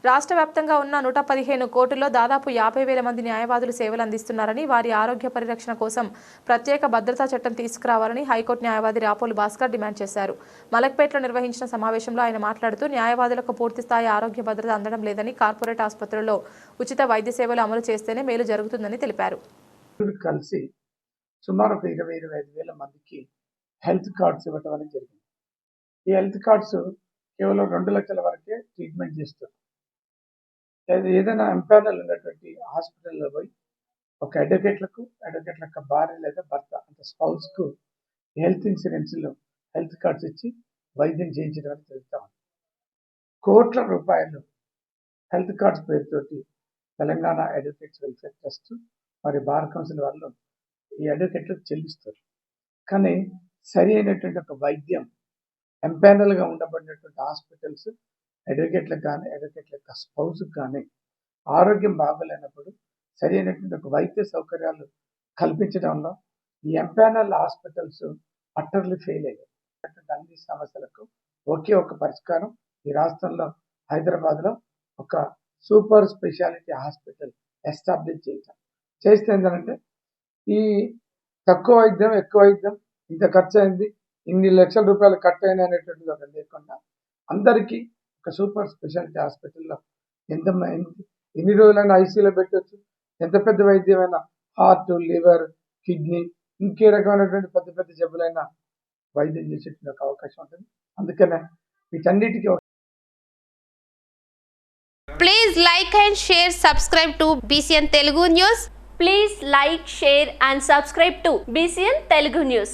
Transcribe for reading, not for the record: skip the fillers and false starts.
రాష్ట్ర వ్యాప్తంగా ఉన్న 115 కోర్టుల్లో దాదాపు 50,000 మంది న్యాయవాదులు సేవలు అందిస్తున్నారని, వారి ఆరోగ్య పరిరక్షణ కోసం ప్రత్యేక భద్రతా చట్టం తీసుకురావాలని హైకోర్టు న్యాయవాది రాపోలు భాస్కర్ డిమాండ్ చేశారు. మలక్పేటలో నిర్వహించిన సమావేశంలో ఆయన మాట్లాడుతూ, న్యాయవాదులకు పూర్తిస్థాయి ఆరోగ్య భద్రత అందడం లేదని, కార్పొరేట్ ఆసుపత్రుల్లో ఉచిత వైద్య సేవలు అమలు చేస్తేనే మేలు జరుగుతుందని తెలిపారు. కలిసి సుమారు 25,000 మందికి హెల్త్ కార్డ్స్ ఇవ్వటం అనేది జరిగింది. ఈ హెల్త్ కార్డ్స్ కేవలం 2 లక్షల వరకే ట్రీట్మెంట్ చేస్తారు. ఏదైనా ఎంపానల్ ఉన్నటువంటి హాస్పిటల్లో పోయి ఒక అడ్వకేట్లకు భార్య లేదా భర్త అంటే స్పౌస్కు హెల్త్ ఇన్సూరెన్స్లో హెల్త్ కార్డ్స్ ఇచ్చి వైద్యం చేయించడం అని తెలుస్తాం. కోట్ల రూపాయలు హెల్త్ కార్డ్స్ పేరుతోటి తెలంగాణ అడ్వకేట్స్ వెల్ఫేర్ ట్రస్ట్ మరి బార్ కౌన్సిల్ వాళ్ళు ఈ అడ్వకేట్లకు చెల్లిస్తారు. కానీ సరి అయినటువంటి ఒక వైద్యం ఎంపానల్గా ఉండబడినటువంటి హాస్పిటల్స్ అడ్వకేట్లకు కానీ అడ్వకేట్ల యొక్క స్పౌస్కి కానీ ఆరోగ్యం బాగోలేనప్పుడు సరి అయినటువంటి ఒక వైద్య సౌకర్యాలు కల్పించడంలో ఈ ఎంపానల్ హాస్పిటల్స్ అట్టర్లీ ఫెయిల్ అయ్యాయి. అన్ని సమస్యలకు ఒకే ఒక పరిష్కారం ఈ రాష్ట్రంలో హైదరాబాద్లో ఒక సూపర్ స్పెషాలిటీ హాస్పిటల్ ఎస్టాబ్లిష్ చేస్తే ఏంటంటే ఈ తక్కువ వైద్యం ఎక్కువ వైద్యం ఇంత ఖర్చు అయింది, ఇన్ని లక్షల రూపాయలు ఖర్చు అయినా అనేటువంటిది ఒక లేకుండా అందరికీ ఒక సూపర్ స్పెషాలిటీ హాస్పిటల్లో ఎన్ని రోజులైనా ఐసీయూలో పెట్టవచ్చు. ఎంత పెద్ద వైద్యమైనా హార్ట్, లివర్, కిడ్నీ ఇంకే రకమైనటువంటి పెద్ద పెద్ద జబ్బులైనా వైద్యం చేసేటువంటి ఒక అవకాశం ఉంటుంది. అందుకనే వీటన్నిటికీ Please like and share, subscribe to BCN Telugu News. Please like, share and subscribe to BCN Telugu News.